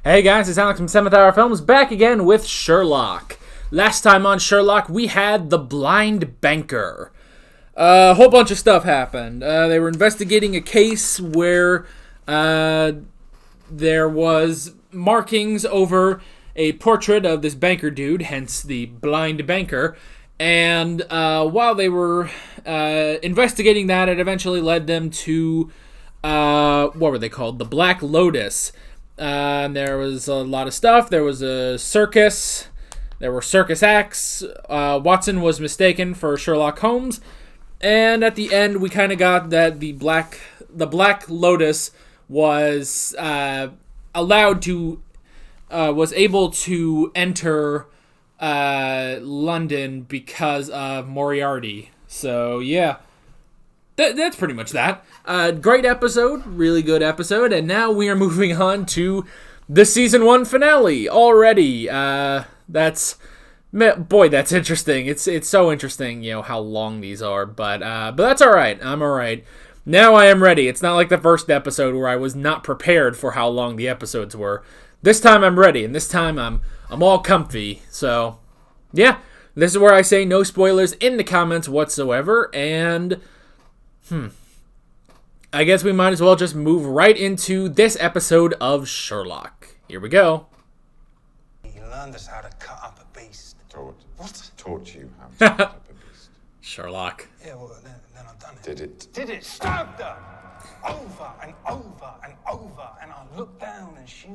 Hey guys, it's Alex from 7th Hour Films, back again with Sherlock. Last time on Sherlock, we had the blind banker. A whole bunch of stuff happened. They were investigating a case where there was markings over a portrait of this banker dude, hence the blind banker. And while they were investigating that, it eventually led them to, what were they called? The Black Lotus. There was a lot of stuff. There was a circus. There were circus acts. Watson was mistaken for Sherlock Holmes. And at the end, we kind of got that the Black Lotus was was able to enter London because of Moriarty. So, yeah. That's pretty much that. Great episode, really good episode, and now we are moving on to the season 1 finale already. That's interesting. It's so interesting, how long these are, but that's all right. I'm all right. Now I am ready. It's not like the first episode where I was not prepared for how long the episodes were. This time I'm ready, and this time I'm all comfy. So, yeah, this is where I say no spoilers in the comments whatsoever, and I guess we might as well just move right into this episode of Sherlock. Here we go. He learned us how to cut up a beast. Taught you how to cut up a beast. Sherlock. Yeah, well, then I've done it. Did it? Did it? Stabbed her! Over and over and over. And I looked down and she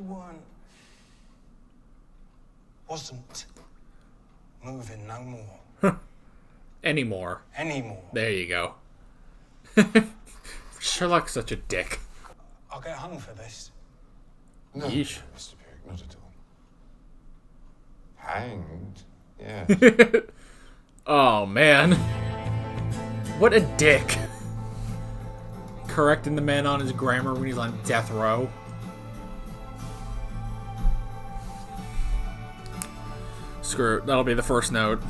wasn't moving no more. Anymore. There you go. Sherlock's such a dick. I'll get hung for this. No, Yeesh. Mr. Pyrrhic, not at all. Hanged? Yeah. Oh, man. What a dick. Correcting the man on his grammar when he's on death row. Screw it. That'll be the first note.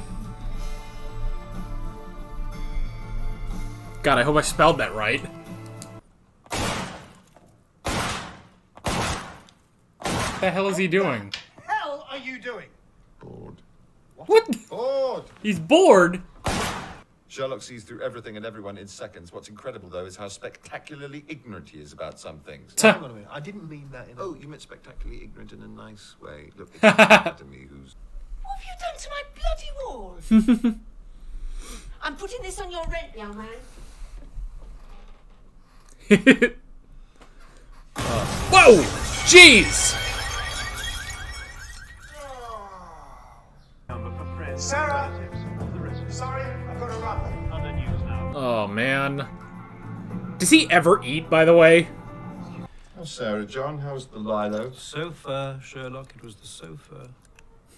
God, I hope I spelled that right. What the hell is he doing? What the hell are you doing? Bored. What? Bored! He's bored? Sherlock sees through everything and everyone in seconds. What's incredible, though, is how spectacularly ignorant he is about some things. Hang on a minute. I didn't mean that in a... Oh, you meant spectacularly ignorant in a nice way. Look, it's to me who's... What have you done to my bloody wall? I'm putting this on your rent, young man. Whoa! Jeez! Sarah! Sorry, I've got to run. Oh, man. Does he ever eat, by the way? How's Sarah, John? How's the Lilo? Sofa, Sherlock. It was the sofa.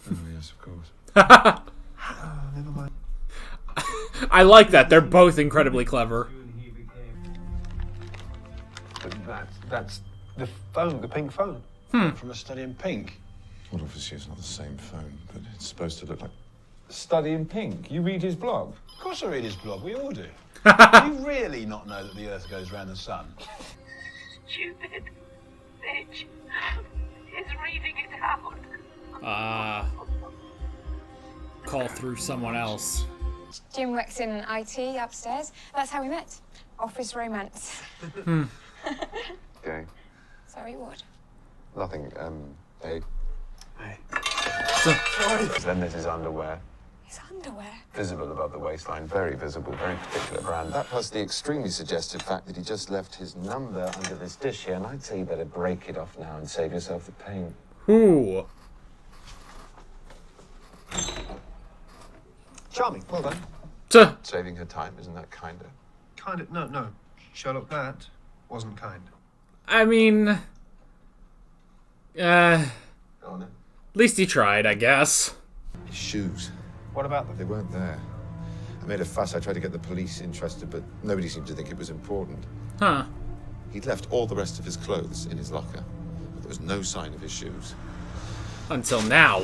Oh, yes, of course. Never mind. I like that. They're both incredibly clever. But that's the phone, the pink phone. From a study in pink. Well, obviously it's not the same phone, but it's supposed to look like... Study in Pink. You read his blog? Of course I read his blog, we all do. Do you really not know that the Earth goes round the sun? Stupid bitch. He's reading it out. Call through someone else. Jim works in IT upstairs. That's how we met. Office romance. Okay. Sorry, what? Nothing, hey. Hey. Then there's his underwear. His underwear. Visible above the waistline, very visible, very particular brand. That plus the extremely suggestive fact that he just left his number under this dish here, and I'd say you better break it off now and save yourself the pain. Ooh. Charming. Well done. Tuh. Saving her time, isn't that kinder? Kind of. No. Sherlock, that wasn't kind. I mean... Oh, no. At least he tried, I guess. His shoes. What about them? They weren't there. I made a fuss. I tried to get the police interested, but nobody seemed to think it was important. Huh. He'd left all the rest of his clothes in his locker, but there was no sign of his shoes. Until now.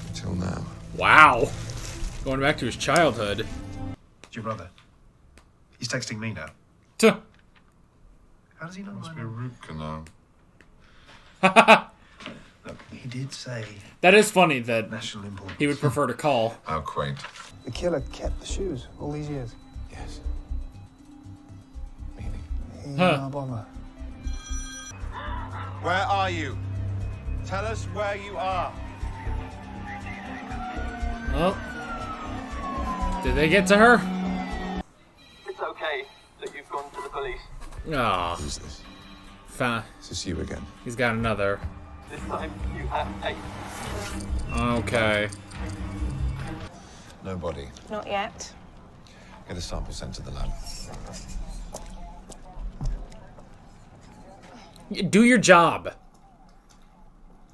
Until now. Wow. Going back to his childhood. It's your brother. He's texting me now. Tuh. How does he know? Must be a root canal. Look, he did say That is funny that national importance. he would prefer to call. How quaint. The killer kept the shoes all these years. Yes. Meaning? He's Huh. our bomber. Where are you? Tell us where you are. Oh. Did they get to her? It's okay that you've gone to the police. Oh. Who's this? Fine. Is this you again? He's got another. This time you have 8. Okay. No body. Not yet. Get a sample sent to the lab. Do your job.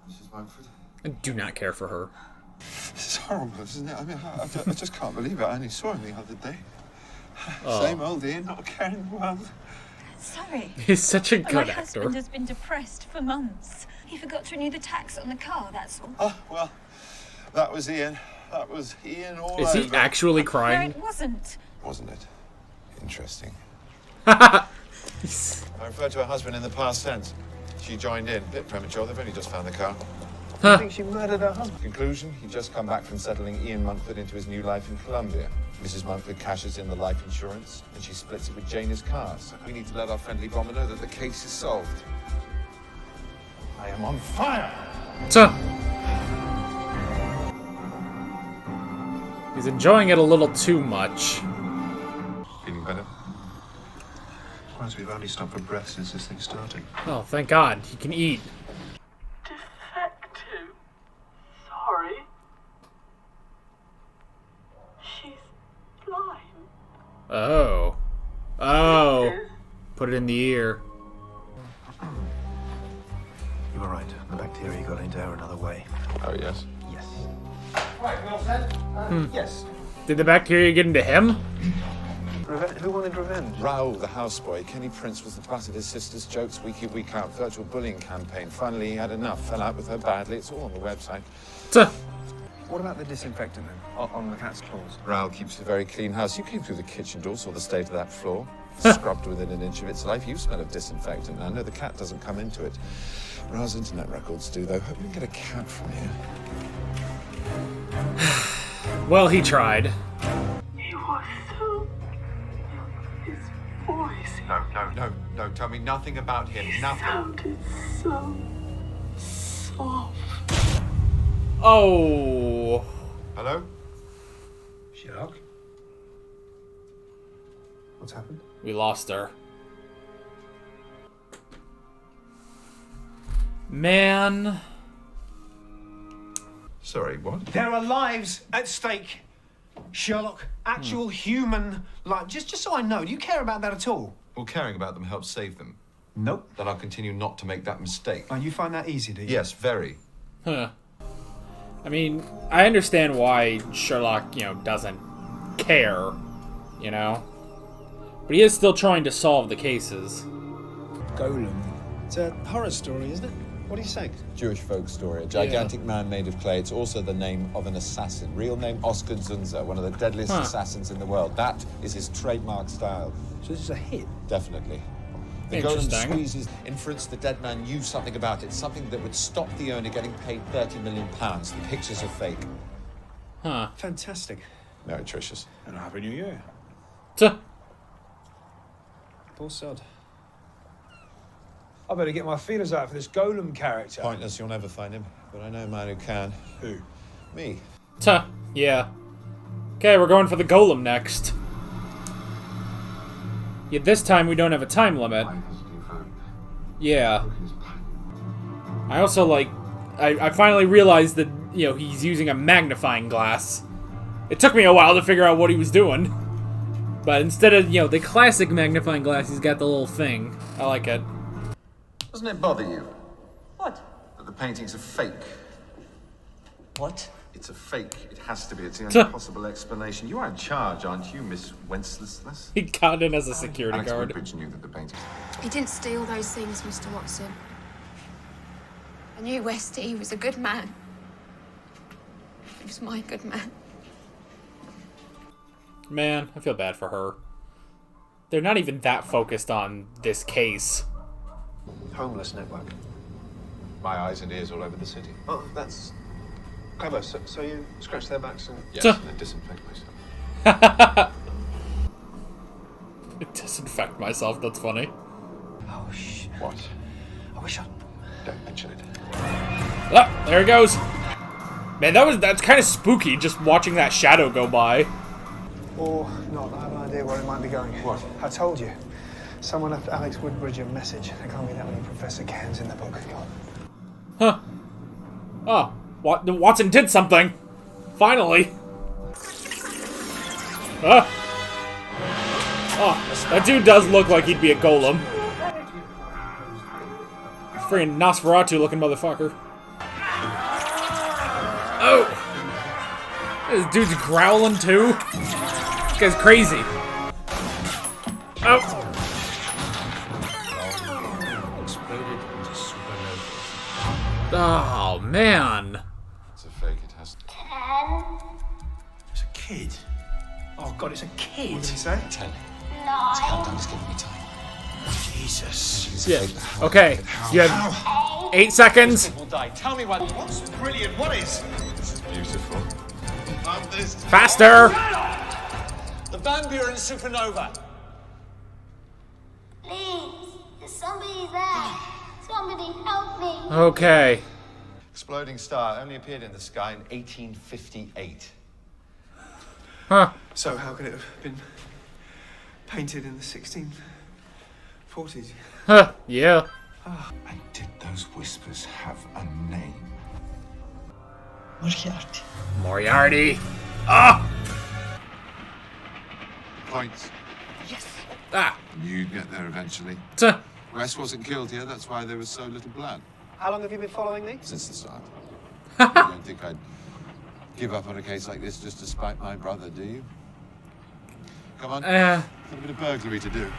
Mrs. Mumford? I do not care for her. This is horrible, isn't it? I mean, I just can't believe it. I only saw him the other day. Same old Ian, not a care in the world. Sorry. He's such a My good husband actor. has been depressed for months. He forgot to renew the tax on the car, that's all. Oh, well, that was Ian. That was Ian all Is he over. actually No, crying? it wasn't. Wasn't it? Interesting. He's- I referred to her husband in the past tense. She joined in. Bit premature. They've only just found the car. I think she murdered her husband. Conclusion, he'd just come back from settling Ian Mumford into his new life in Colombia. Mrs. Mumford cashes in the life insurance, and she splits it with Janey's cars. We need to let our friendly bomber know that the case is solved. I am on fire. Tuh. He's enjoying it a little too much. Feeling better? Surprised we've only stopped for breath since this thing started. Oh, thank God. He can eat. Defective. Sorry. She's blind. Oh. Oh. Put it in the ear. You were right. The bacteria got into her another way. Oh, yes. Yes. Yes. Did the bacteria get into him? Who wanted revenge? Raoul, the houseboy. Kenny Prince was the butt of his sister's jokes week in, week out. Virtual bullying campaign. Finally, he had enough. Fell out with her badly. It's all on the website. Tuh. What about the disinfectant then? On the cat's claws? Raoul keeps a very clean house. You came through the kitchen door, saw the state of that floor. Scrubbed within an inch of its life. You smell of disinfectant. I know the cat doesn't come into it. Raoul's internet records do, though. Hope we can get a cat from here. Well, he tried. You are so... His voice No. Tell me nothing about him. Nothing. sounded so... soft. Oh. Hello? Sherlock? What's happened? We lost her. Man. Sorry, what? There are lives at stake. Sherlock, actual human life. Just so I know, do you care about that at all? Well, caring about them helps save them. Nope. Then I'll continue not to make that mistake. Oh, you find that easy, do you? Yes, very. Huh. I mean, I understand why Sherlock, doesn't care, But he is still trying to solve the cases. Golem. It's a horror story, isn't it? What are you saying? Jewish folk story. A gigantic man made of clay. It's also the name of an assassin. Real name, Oscar Zunzer, one of the deadliest assassins in the world. That is his trademark style. So this is a hit. Definitely. The golem Interesting. squeezes inference the dead man knew something about it, something that would stop the owner getting paid £30 million. The pictures are fake. Huh. Fantastic. Meretricious. And a happy new year. Tuh. Poor sod. I better get my feelers out for this Golem character. Pointless, you'll never find him. But I know a man who can. Who? Me. Tuh. Yeah. Okay, we're going for the golem next. Yeah, this time we don't have a time limit. Yeah. I also, I finally realized that, he's using a magnifying glass. It took me a while to figure out what he was doing. But instead of, the classic magnifying glass, he's got the little thing. I like it. Doesn't it bother you What? that the paintings are fake? What? It's a fake. It has to be. It's the Tuh. only possible explanation. You are in charge, aren't you, Miss Wenceslas? He got in as a security Alex guard. Woodbridge knew that the paintings... He didn't steal those things, Mr. Watson. I knew Westy was a good man. He was my good man. Man, I feel bad for her. They're not even that focused on this case. Homeless network. my eyes and ears all over the city. Oh, that's clever. So you scratch their backs and... Yes, and then disinfect myself. Disinfect myself, that's funny. Oh, shit. What? I wish I'd... Don't mention it. Ah, there it goes. Man, that's kind of spooky, just watching that shadow go by. Or not, I have an idea where it might be going. What? I told you. Someone left Alex Woodbridge a message. There can't be that many Professor Cans in the book. Huh. Oh, Watson did something. Finally. Ah. Oh, that dude does look like he'd be a golem. Freaking Nosferatu looking motherfucker. Oh! This dude's growling too. This guy's crazy. Oh! Exploded into supernovas. Oh, man. It's a fake, it has to. It's a kid. Oh, God, it's a kid. What did he say? 10. This countdown is giving me time. Jesus. Yeah. Okay. You have 8 seconds. Will die. Tell me what. What's brilliant? What is? This is beautiful. Faster. The Van Buren supernova. Please, there's somebody there. Somebody help me. Okay. Exploding star only appeared in the sky in 1858. Huh. So how could it have been painted in the 1640s? Huh. Yeah. And did those whispers have a name? Moriarty. Moriarty. Ah. Points. Ah. You'd get there eventually. Tuh. Wes wasn't killed here, that's why there was so little blood. How long have you been following me? Since the start. You don't think I'd give up on a case like this just to spite my brother, do you? Come on. Got a bit of burglary to do.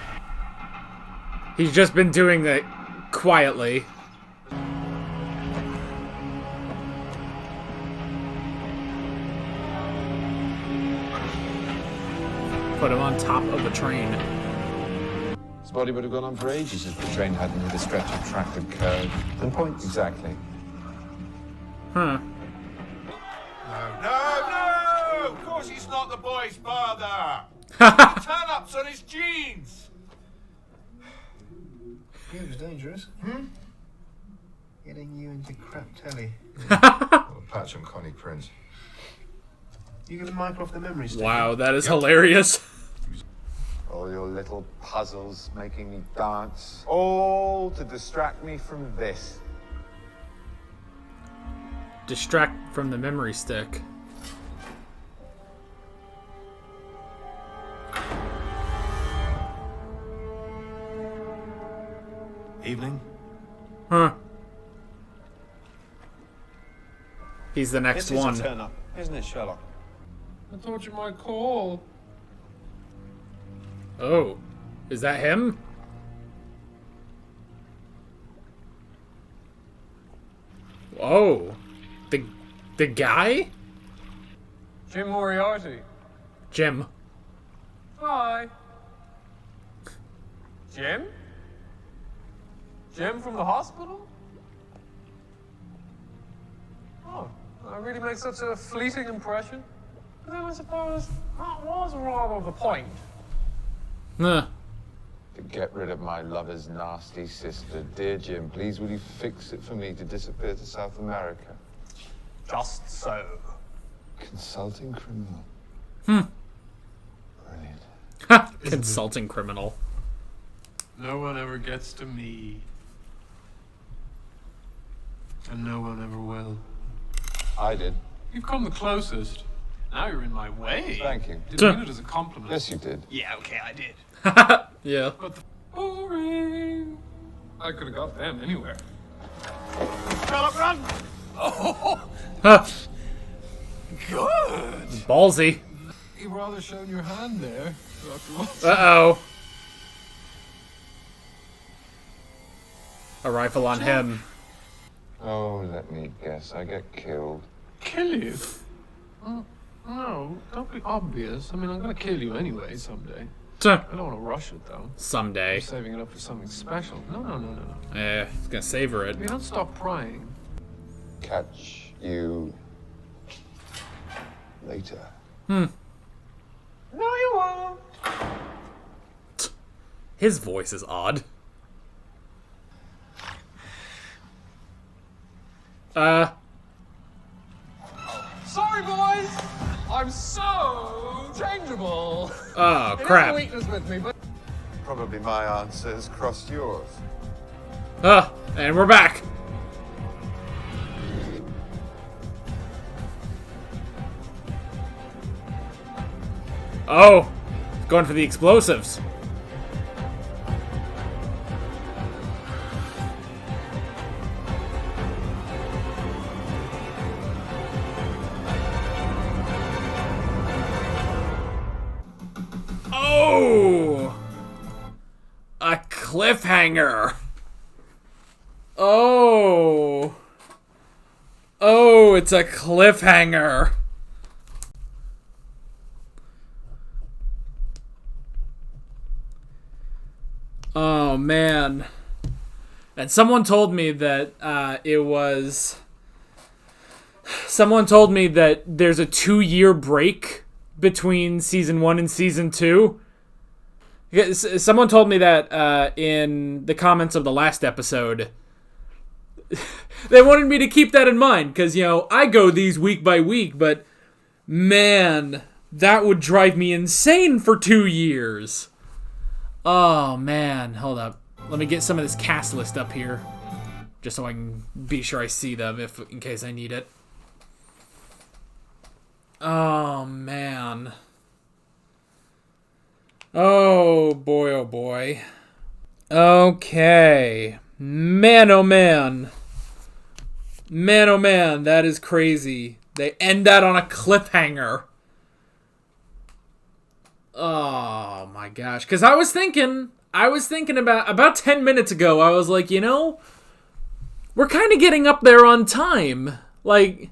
He's just been doing that quietly. Put him on top of a train. His body would have gone on for ages if the train hadn't hit a stretch of track and curve. And points. Exactly. Huh. No! Of course he's not the boy's father! Turn-ups on his jeans! He was dangerous. Getting you into crap telly. Patch on Connie Prince. You get the mic off the memory stick. Wow, that is hilarious. All your little puzzles making me dance. All to distract me from this. Distract from the memory stick. Evening. Huh. He's the next This is one. a turn up, isn't it, Sherlock? I thought you might call. Oh. Is that him? Whoa. The guy? Jim Moriarty. Jim. Hi. Jim? Jim from the hospital? Oh, I really make such a fleeting impression. But then I suppose that was rather the point. Huh. To get rid of my lover's nasty sister. Dear Jim, please will you fix it for me to disappear to South America? Just so. Consulting criminal. Brilliant. Ha! Consulting criminal. No one ever gets to me. And no one ever will. I did. You've come the closest. Now you're in my way. Thank you. Didn't mean it as a compliment. Yes, you did. Yeah, okay, I did. Yeah. But the boring. I could have got them anywhere. Sherlock, run! Oh, Huh. good. Ballsy. You've rather shown your hand there, Dr. Watson. Uh-oh. A rifle on him. Oh, let me guess. I get killed. Kill you? No, don't be obvious. I mean, I'm gonna kill you anyway someday. I don't want to rush it, though. Someday. I'm saving it up for something special. No. He's gonna savor it. You don't stop prying. Catch you later. No, you won't. His voice is odd. Sorry, boys! I'm so changeable! Oh, It is crap. a weakness with me, but... Probably my answers crossed yours. And we're back. Oh, going for the explosives. Oh, a cliffhanger. Oh, it's a cliffhanger. Oh, man. And someone told me that someone told me that there's a 2-year break between season 1 and season 2. Someone told me that in the comments of the last episode. They wanted me to keep that in mind because, I go these week by week, but man, that would drive me insane for 2 years. Oh, man. Hold up. Let me get some of this cast list up here. Just so I can be sure I see them in case I need it. Oh, man. Oh, boy, oh, boy. Okay. Man, oh, man. Man, oh, man. That is crazy. They end that on a cliffhanger. Oh my gosh. Because I was thinking about 10 minutes ago, I was like, we're kind of getting up there on time. Like,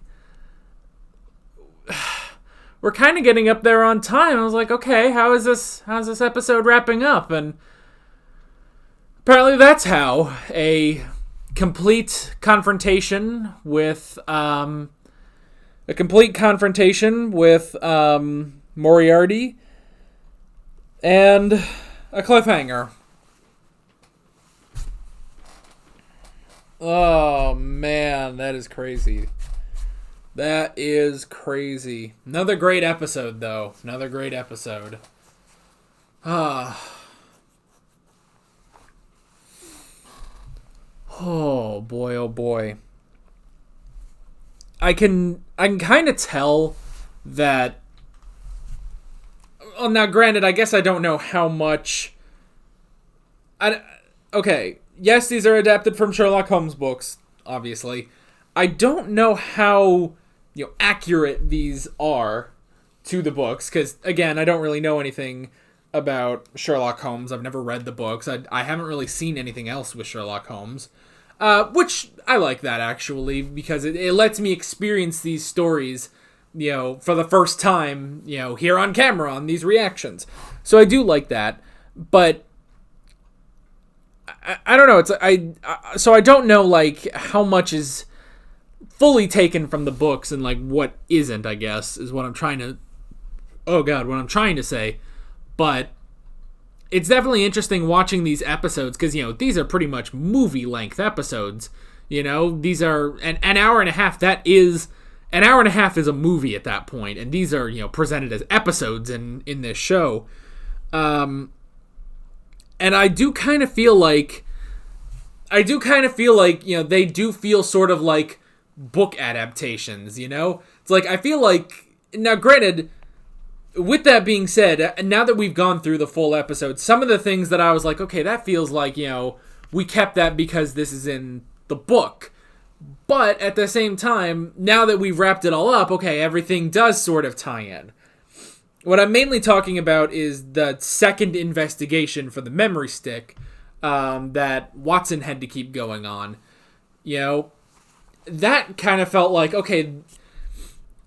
we're kind of getting up there on time. I was like, okay, how's this episode wrapping up? And apparently that's how. A complete confrontation with, Moriarty. And a cliffhanger. Oh, man, that is crazy. That is crazy. Another great episode, though. Another great episode. Oh, boy, oh, boy. I can kind of tell that... Well, now, granted, I guess I don't know how much... Okay, yes, these are adapted from Sherlock Holmes books, obviously. I don't know how accurate these are to the books, because, again, I don't really know anything about Sherlock Holmes. I've never read the books. I haven't really seen anything else with Sherlock Holmes, which I like that, actually, because it lets me experience these stories for the first time, here on camera on these reactions. So I do like that, but I don't know. So I don't know, like, how much is fully taken from the books and, like, what isn't, I guess, is what I'm trying to, what I'm trying to say. But it's definitely interesting watching these episodes because, these are pretty much movie-length episodes. These are an hour and a half. An hour and a half is a movie at that point, and these are, presented as episodes in this show. And I do kind of feel like, they do feel sort of like book adaptations, It's like, I feel like, now granted, with that being said, now that we've gone through the full episode, some of the things that I was like, okay, that feels like, we kept that because this is in the book. But at the same time, now that we've wrapped it all up, okay, everything does sort of tie in. What I'm mainly talking about is the second investigation for the memory stick that Watson had to keep going on. That kind of felt like, okay,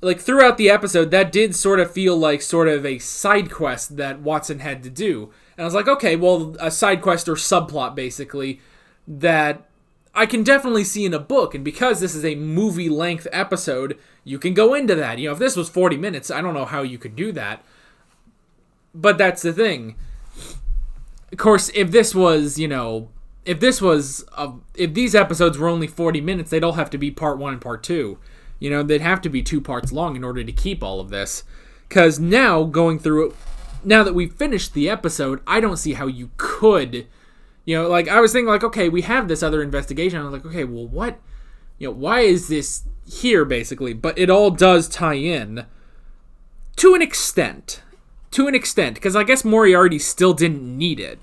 like throughout the episode, that did sort of feel like sort of a side quest that Watson had to do. And I was like, okay, well, a side quest or subplot, basically, that I can definitely see in a book. And because this is a movie-length episode, you can go into that. You know, if this was 40 minutes, I don't know how you could do that. But that's the thing. Of course, if this was, you know, if these episodes were only 40 minutes, they'd all have to be part 1 and part 2. You know, they'd have to be 2 parts long in order to keep all of this. Because now, going through it, now that we've finished the episode, I don't see how you could, you know, like, I was thinking, like, okay, we have this other investigation. I was like, okay, well, what, you know, why is this here, basically? But it all does tie in to an extent. Because I guess Moriarty still didn't need it.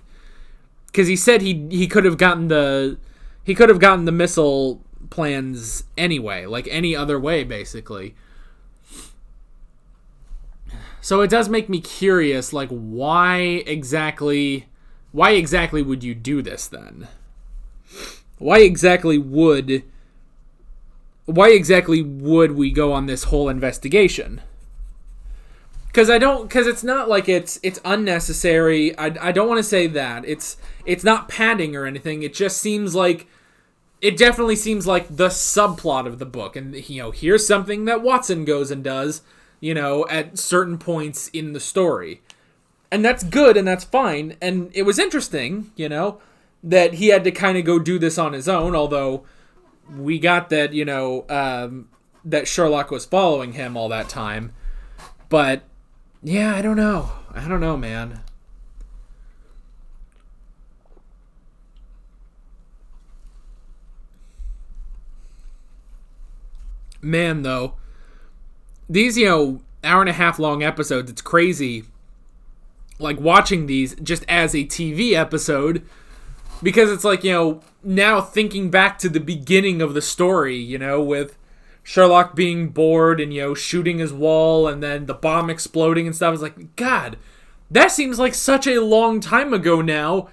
Because he said he could have gotten the missile plans anyway, like any other way, basically. So it does make me curious, like, why exactly would you do this then? Why exactly would we go on this whole investigation? Because it's not like it's unnecessary. I don't want to say that. It's not padding or anything. It just seems like, it definitely seems like the subplot of the book. And, you know, here's something that Watson goes and does, you know, at certain points in the story. And that's good and that's fine. And it was interesting, you know, that he had to kind of go do this on his own, although we got that, you know, that Sherlock was following him all that time. But, yeah, I don't know. Man. Man, though, these, you know, hour and a half long episodes, it's crazy, like, watching these just as a TV episode, because it's like, you know, now thinking back to the beginning of the story, you know, with Sherlock being bored and, you know, shooting his wall and then the bomb exploding and stuff, it's like, God, that seems like such a long time ago now,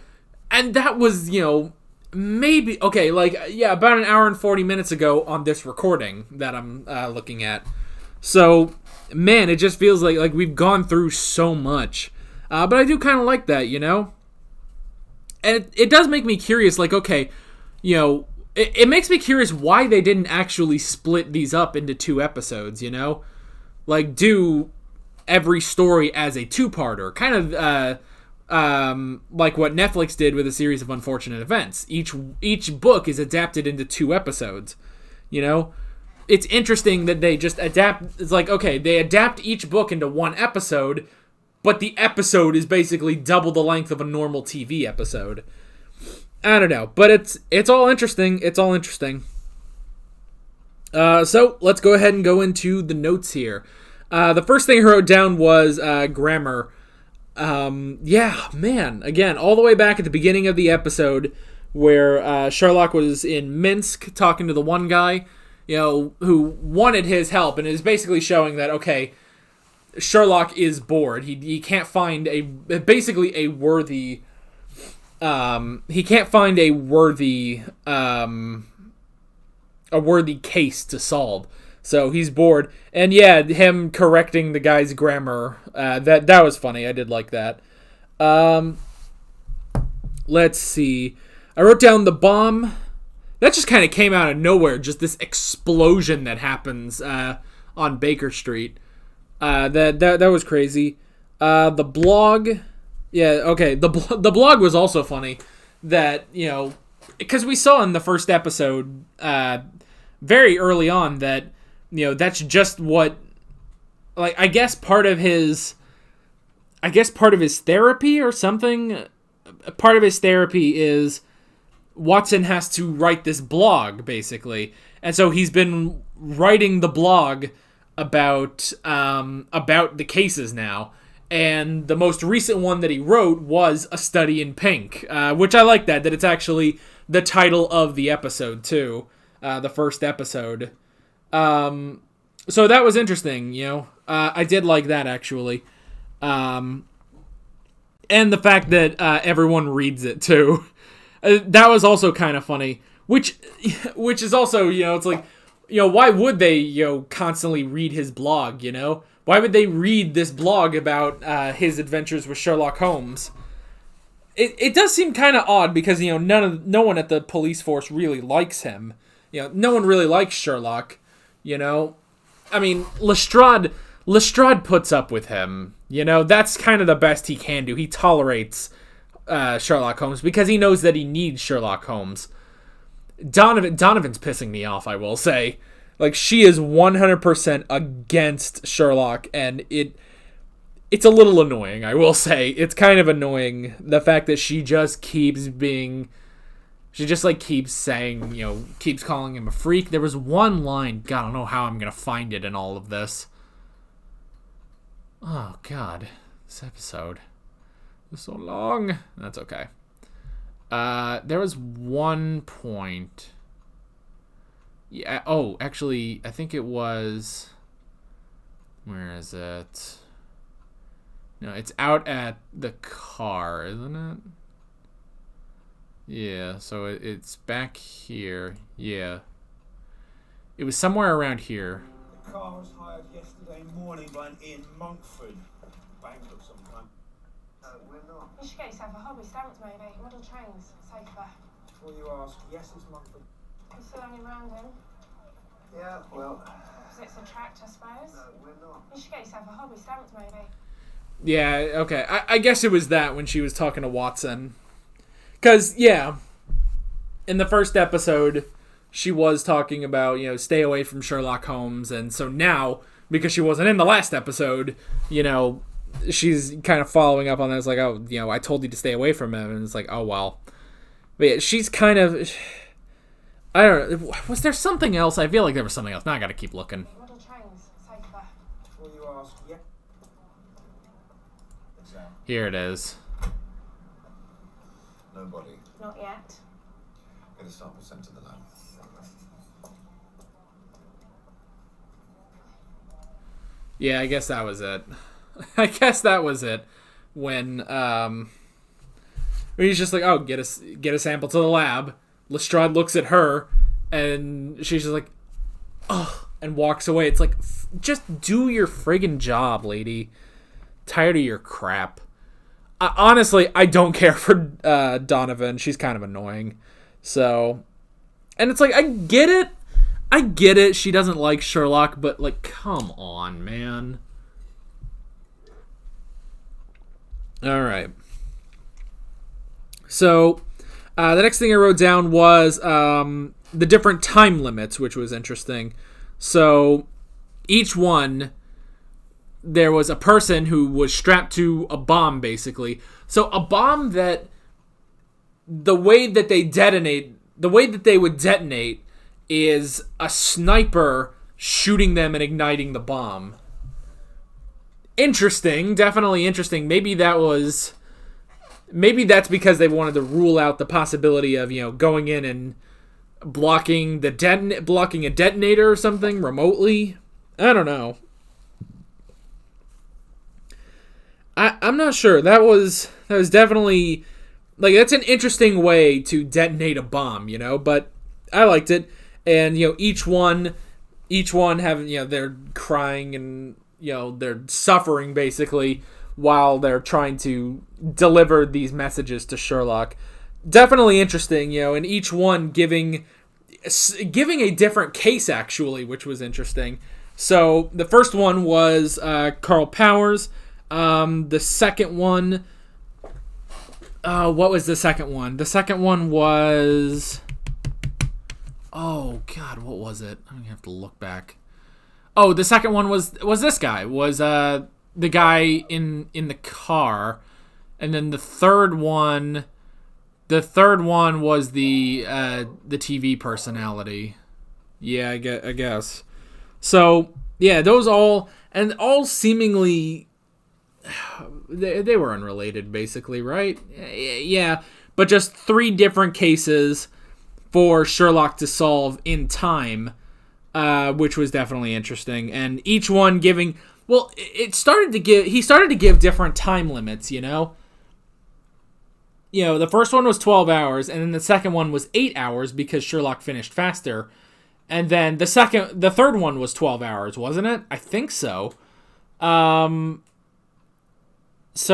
and that was, you know, maybe, okay, like, yeah, about an hour and 40 minutes ago on this recording that I'm looking at. So, man, it just feels like we've gone through so much. But I do kind of like that, you know? And it does make me curious, like, okay, you know, it makes me curious why they didn't actually split these up into 2 episodes, you know? Like, do every story as a 2-parter. Kind of, like what Netflix did with A Series of Unfortunate Events. Each book is adapted into 2 episodes, you know? It's interesting that they just adapt. It's like, okay, they adapt each book into 1 episode, but the episode is basically double the length of a normal TV episode. I don't know, but it's all interesting. So let's go ahead and go into the notes here. The first thing I wrote down was grammar. Yeah, man. Again, all the way back at the beginning of the episode, where Sherlock was in Minsk talking to the one guy, you know, who wanted his help, and is basically showing that, okay, Sherlock is bored. He can't find a worthy case to solve. So he's bored. And yeah, him correcting the guy's grammar, that was funny. I did like that. Let's see. I wrote down the bomb. That just kind of came out of nowhere. Just this explosion that happens on Baker Street. That was crazy. The blog. Yeah, okay. The blog was also funny. That, you know, because we saw in the first episode, very early on, that, you know, that's just what, like, I guess part of his therapy or something. Part of his therapy is Watson has to write this blog, basically, and so he's been writing the blog about the cases now. And the most recent one that he wrote was A Study in Pink, which I like that it's actually the title of the episode, too, the first episode. So that was interesting, you know. I did like that, actually. And the fact that everyone reads it, too. That was also kind of funny. Which is also, you know, it's like, why would they, constantly read his blog, Why would they read this blog about his adventures with Sherlock Holmes? It does seem kind of odd because, no one at the police force really likes him. No one really likes Sherlock, I mean, Lestrade puts up with him, That's kind of the best he can do. He tolerates Sherlock Holmes because he knows that he needs Sherlock Holmes. Donovan's pissing me off, I will say. Like, she is 100% against Sherlock, and it's a little annoying, I will say. It's kind of annoying, the fact that she just keeps saying, keeps calling him a freak. There was one line, God, I don't know how I'm going to find it in all of this. Oh, God, this episode was so long. That's okay. There was one point. Yeah. Oh, actually, I think it was. Where is it? No, it's out at the car, isn't it? Yeah. So it's back here. Yeah. It was somewhere around here. The car was hired yesterday morning by an Ian Monkford. Bank of some kind. We're not. You should get yourself a hobby, stamps maybe. Model trains, safer. Before you ask, yes, it's Monkford. You're still only round him. Yeah, well. Because it's a tract, I suppose. No, we're not. You should get yourself a hobby, stamps maybe. Yeah, okay. I guess it was that when she was talking to Watson. Because, yeah, in the first episode, she was talking about, stay away from Sherlock Holmes. And so now, because she wasn't in the last episode, she's kind of following up on that. It's like, oh, I told you to stay away from him. And it's like, oh, well. But yeah, she's kind of... I don't know. Was there something else? I feel like there was something else. Now I gotta keep looking. Model trains, safer. Before you ask, yeah. Here it is. Nobody. Not yet. Get a sample sent to the lab. Yeah, I guess that was it. I guess that was it. When he's just like, oh, get a sample to the lab. Lestrade looks at her, and she's just like, ugh, and walks away. It's like, just do your friggin' job, lady. Tired of your crap. Honestly, I don't care for Donovan. She's kind of annoying. So, and it's like, I get it. She doesn't like Sherlock, but, like, come on, man. All right. So, the next thing I wrote down was the different time limits, which was interesting. So, each one, there was a person who was strapped to a bomb, basically. So, a bomb that the way that they would detonate is a sniper shooting them and igniting the bomb. Interesting, definitely interesting. Maybe that's because they wanted to rule out the possibility of, going in and blocking a detonator or something remotely. I don't know. I'm not sure. That was definitely, like, that's an interesting way to detonate a bomb, but I liked it. And, each one having, they're crying and, they're suffering basically while they're trying to deliver these messages to Sherlock. Definitely interesting, and each one giving a different case, actually, which was interesting. So the first one was Carl Powers. The second one, what was the second one? The second one was, oh God, what was it? I'm gonna have to look back. Oh, the second one was this guy, was the guy in the car, and then the third one was the TV personality. Yeah, I guess. So yeah, those all seemingly they were unrelated, basically, right? Yeah, but just 3 different cases for Sherlock to solve in time, which was definitely interesting, and each one giving. Well, he started to give different time limits, the first one was 12 hours, and then the second one was 8 hours because Sherlock finished faster. And then the third one was 12 hours, wasn't it? I think so. So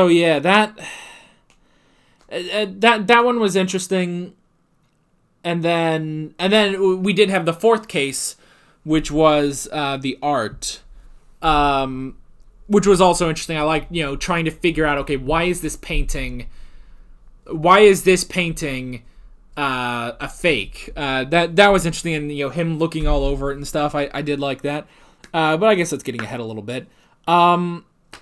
yeah, that one was interesting. And then we did have the fourth case, which was the art, which was also interesting. I like, trying to figure out, okay, why is this painting a fake? That was interesting, and him looking all over it and stuff. I did like that, but I guess that's getting ahead a little bit.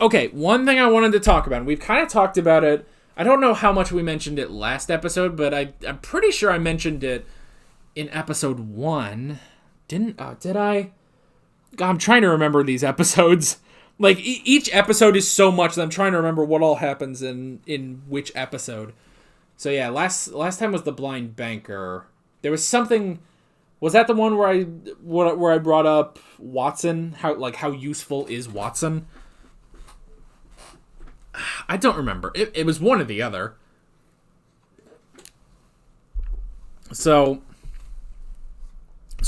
Okay, one thing I wanted to talk about, and we've kind of talked about it. I don't know how much we mentioned it last episode, but I'm pretty sure I mentioned it in episode 1. Did I? God, I'm trying to remember these episodes. Like, each episode is so much that I'm trying to remember what all happens in which episode. So yeah, last time was the blind banker. There was something. Was that the one where I brought up Watson? How useful is Watson? I don't remember. It was one or the other. So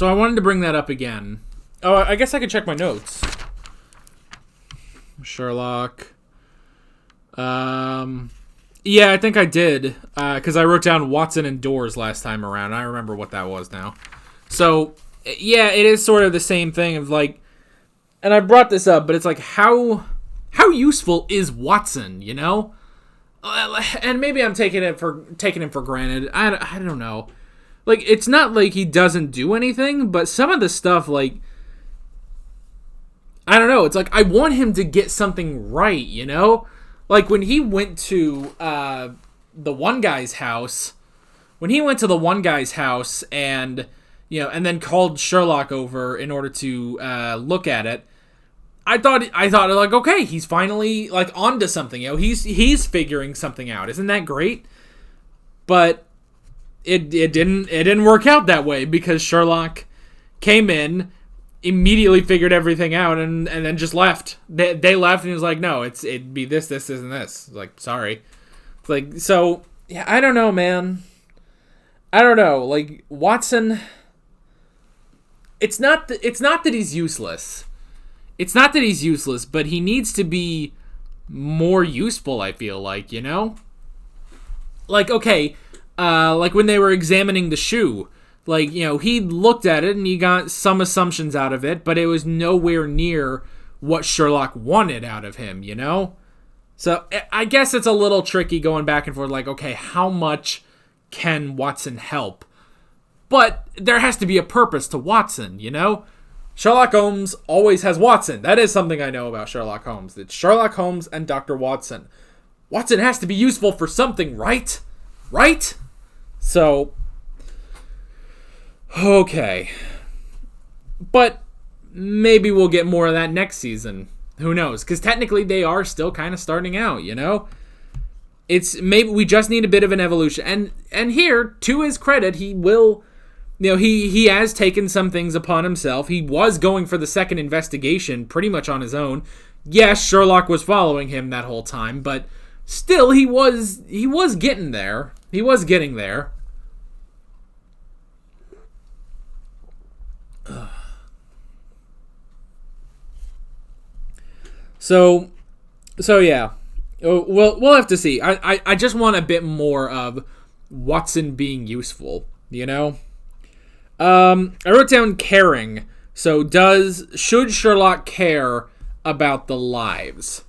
I wanted to bring that up again. Oh, I guess I could check my notes. Sherlock. Yeah, I think I did. Because I wrote down Watson and Doors last time around. I remember what that was now. So, yeah, it is sort of the same thing of like... And I brought this up, but it's like, how useful is Watson, And maybe I'm taking him for granted. I don't know. Like, it's not like he doesn't do anything, but some of the stuff, like... I don't know. It's like, I want him to get something right, Like, when he went to the one guy's house... When he went to the one guy's house and, and then called Sherlock over in order to look at it, I thought like, okay, he's finally like onto something. He's figuring something out. Isn't that great? But it didn't work out that way because Sherlock came in, immediately figured everything out, and then just left. They left, and he was like, no, it'd be this, and this. Like, sorry. It's like, so yeah, I don't know, man. I don't know. Like, Watson. It's not that he's useless. It's not that he's useless, but he needs to be more useful, I feel like, Like, okay, like when they were examining the shoe, like, he looked at it and he got some assumptions out of it, but it was nowhere near what Sherlock wanted out of him, So I guess it's a little tricky going back and forth, like, okay, how much can Watson help? But there has to be a purpose to Watson, Sherlock Holmes always has Watson. That is something I know about Sherlock Holmes. It's Sherlock Holmes and Dr. Watson. Watson has to be useful for something, right? Right? So, okay. But maybe we'll get more of that next season. Who knows? Because technically they are still kind of starting out, It's maybe we just need a bit of an evolution. And here, to his credit, he will... he has taken some things upon himself. He was going for the second investigation pretty much on his own. Yes, Sherlock was following him that whole time, but still, he was getting there. He was getting there. So yeah. We'll have to see. I just want a bit more of Watson being useful, I wrote down caring. So should Sherlock care about the lives?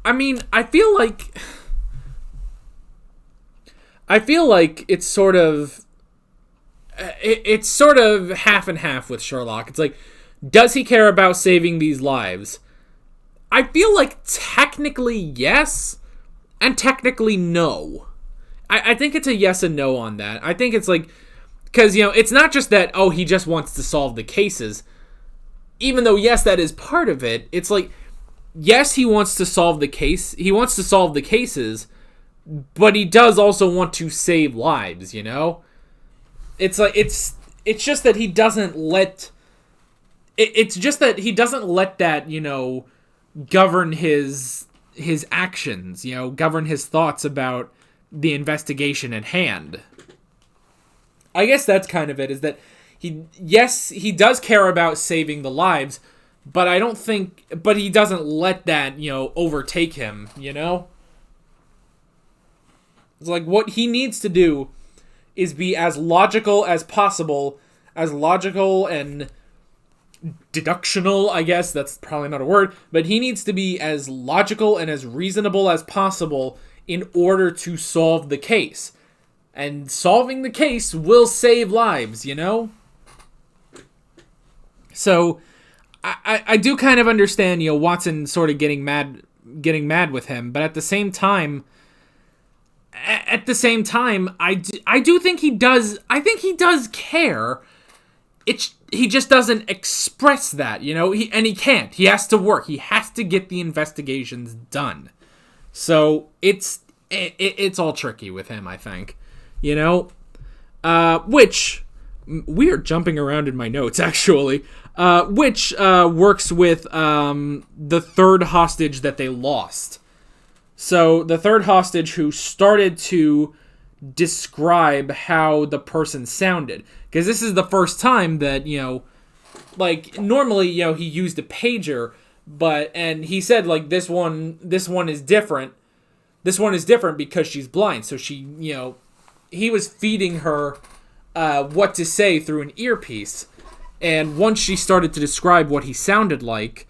I mean, I feel like it's sort of half and half with Sherlock. It's like, does he care about saving these lives? I feel like technically yes, and technically no. I think it's a yes and no on that. I think it's like, because, it's not just that, oh, he just wants to solve the cases. Even though, yes, that is part of it. It's like, yes, he wants to solve the case. He wants to solve the cases, but he does also want to save lives, It's like, it's just that he doesn't let... It's just that he doesn't let that, govern his actions, govern his thoughts about the investigation at hand. I guess that's kind of it, is that he does care about saving the lives, but he doesn't let that, overtake him, It's like what he needs to do is be as logical as possible, as logical and deductional, I guess, that's probably not a word, but he needs to be as logical and as reasonable as possible in order to solve the case. And solving the case will save lives, So, I do kind of understand, Watson sort of getting mad with him, but at the same time, I do think he does. I think he does care. He just doesn't express that, he can't. He has to work. He has to get the investigations done. So it's all tricky with him, I think, which we are jumping around in my notes actually, which works with the third hostage that they lost. So the third hostage who started to describe how the person sounded, because this is the first time that normally he used a pager, and he said this one is different. This one is different because she's blind. So she he was feeding her what to say through an earpiece, and once she started to describe what he sounded like,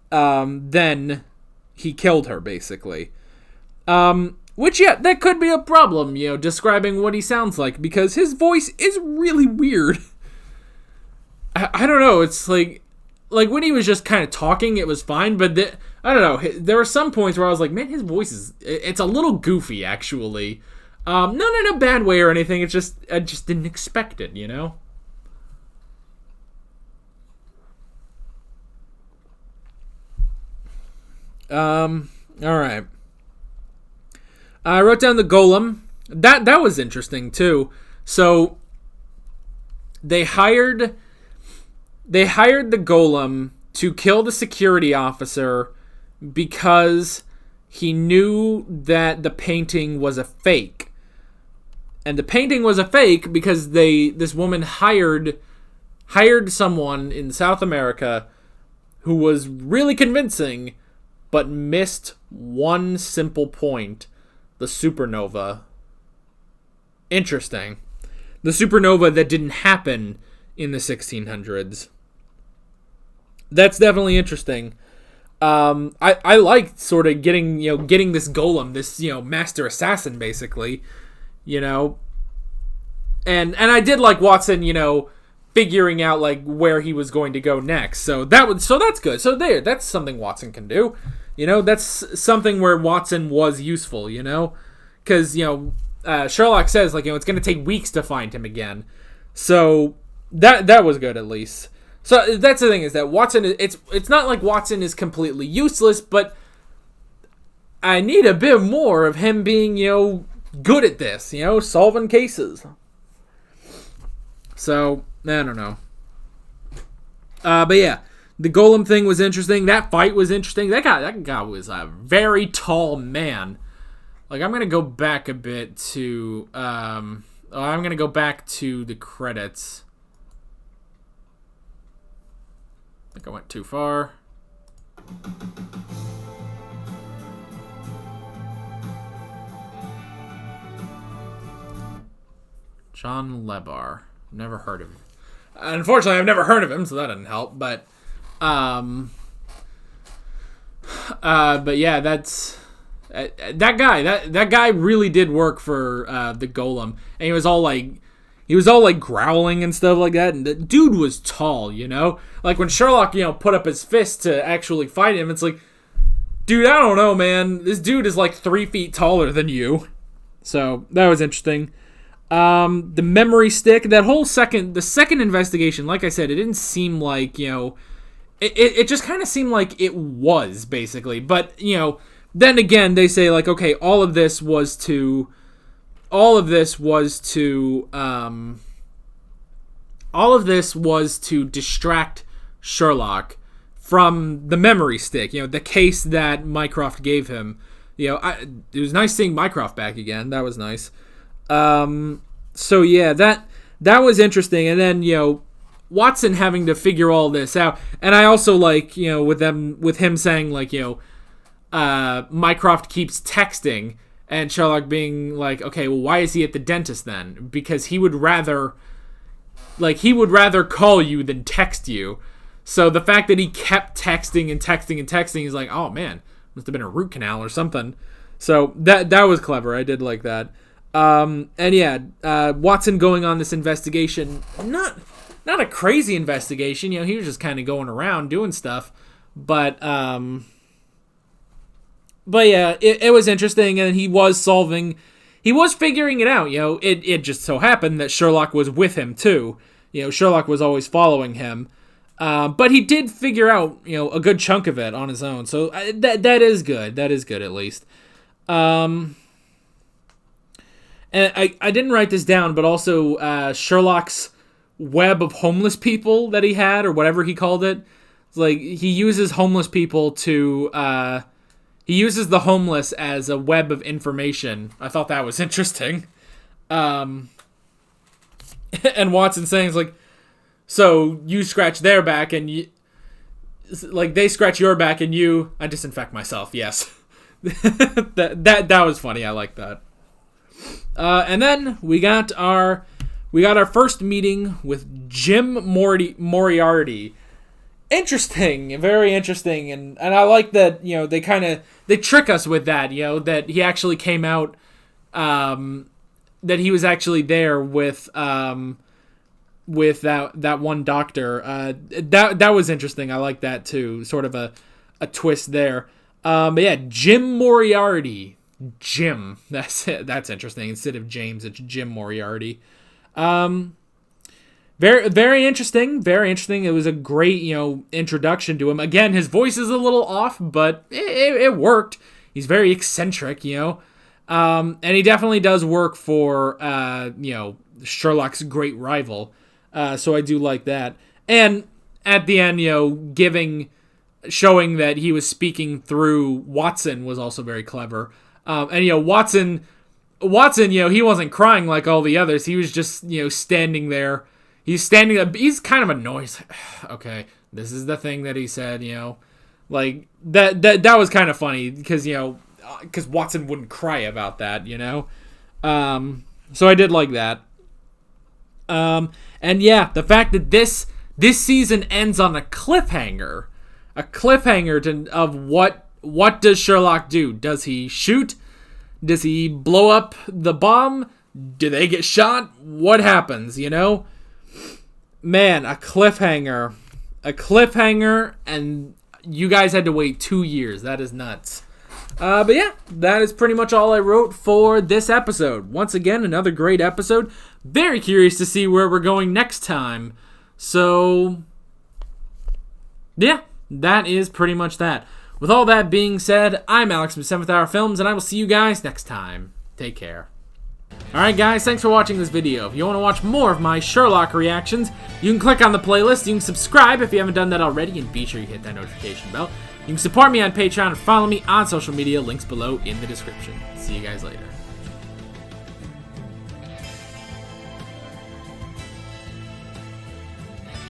then he killed her basically. Which, that could be a problem, describing what he sounds like, because his voice is really weird. I don't know, it's like when he was just kind of talking, it was fine, but I don't know, there were some points where I was like, man, his voice it's a little goofy, actually. Not in a bad way or anything, I just didn't expect it, Alright. I wrote down the golem. That was interesting too. So they hired the golem to kill the security officer because he knew that the painting was a fake. And the painting was a fake because this woman hired someone in South America who was really convincing but missed one simple point. The supernova. Interesting. The supernova that didn't happen in the 1600s. That's definitely interesting. I liked sort of getting this golem, this master assassin basically, and I did like Watson, figuring out where he was going to go next. So that's good. So that's something Watson can do. That's something where Watson was useful, because, Sherlock says, it's going to take weeks to find him again. So that was good, at least. So that's the thing, is that Watson, it's not like Watson is completely useless, but I need a bit more of him being, good at this, solving cases. So, I don't know. But yeah. The golem thing was interesting. That fight was interesting. That guy was a very tall man. I'm gonna go back a bit to I'm gonna go back to the credits. I think I went too far. John Lebar. Never heard of him. Unfortunately, I've never heard of him, so that didn't help, but but yeah, that's that guy really did work for the golem, and he was all growling and stuff like that, and the dude was tall, when Sherlock put up his fist to actually fight him, it's like, dude, I don't know, man, this dude is 3 feet taller than you. So that was interesting. The memory stick, the second investigation, like I said, it didn't seem like, it just kind of seemed like it was, basically. But, then again, they say, okay, all of this was to distract Sherlock from the memory stick, the case that Mycroft gave him. It was nice seeing Mycroft back again. That was nice. So yeah, that was interesting. And then, Watson having to figure all this out. And I also like, you know, with him saying like, you know, Mycroft keeps texting, and Sherlock being like, okay, well, why is he at the dentist then? Because he would rather call you than text you. So the fact that he kept texting and texting and texting, he's like, oh man, must have been a root canal or something. So that was clever. I did like that. And yeah, Watson going on this investigation, not a crazy investigation. You know, he was just kind of going around doing stuff, but yeah, it was interesting, and he was figuring it out. You know, it just so happened that Sherlock was with him too. You know, Sherlock was always following him. But he did figure out, you know, a good chunk of it on his own. So that is good. That is good, at least. And I didn't write this down, but also Sherlock's web of homeless people that he had, or whatever he called it. It's like he uses homeless people to... he uses the homeless as a web of information. I thought that was interesting. And Watson saying, like, so you scratch their back and you, like, they scratch your back and I disinfect myself. Yes. that was funny. I like that. And then we got our first meeting with Jim Moriarty. Interesting, very interesting, and I like that, you know, they trick us with that, you know, that he actually came out, that he was actually there with that one doctor. That was interesting. I like that too, sort of a twist there. But yeah, Jim Moriarty. Jim. That's it. That's interesting. Instead of James, it's Jim Moriarty. Very, very interesting. Very interesting. It was a great, you know, introduction to him. Again, his voice is a little off, but it worked. He's very eccentric, you know. And he definitely does work for, you know, Sherlock's great rival. So I do like that. And at the end, you know, showing that he was speaking through Watson was also very clever. And, you know, Watson, you know, he wasn't crying like all the others. He was just, you know, standing there. He's kind of annoyed. He's like, okay, this is the thing that he said, you know. Like, that was kind of funny because, you know, because Watson wouldn't cry about that, you know. So I did like that. And yeah, the fact that this season ends on a cliffhanger of what does Sherlock do? Does he shoot? Does he blow up the bomb? Do they get shot? What happens, you know? Man, a cliffhanger, and you guys had to wait 2 years. That is nuts. But yeah, that is pretty much all I wrote for this episode. Once again, another great episode. Very curious to see where we're going next time. So, yeah, that is pretty much that. With all that being said, I'm Alex from 7th Hour Films, and I will see you guys next time. Take care. Alright guys, thanks for watching this video. If you want to watch more of my Sherlock reactions, you can click on the playlist, you can subscribe if you haven't done that already, and be sure you hit that notification bell. You can support me on Patreon and follow me on social media, links below in the description. See you guys later.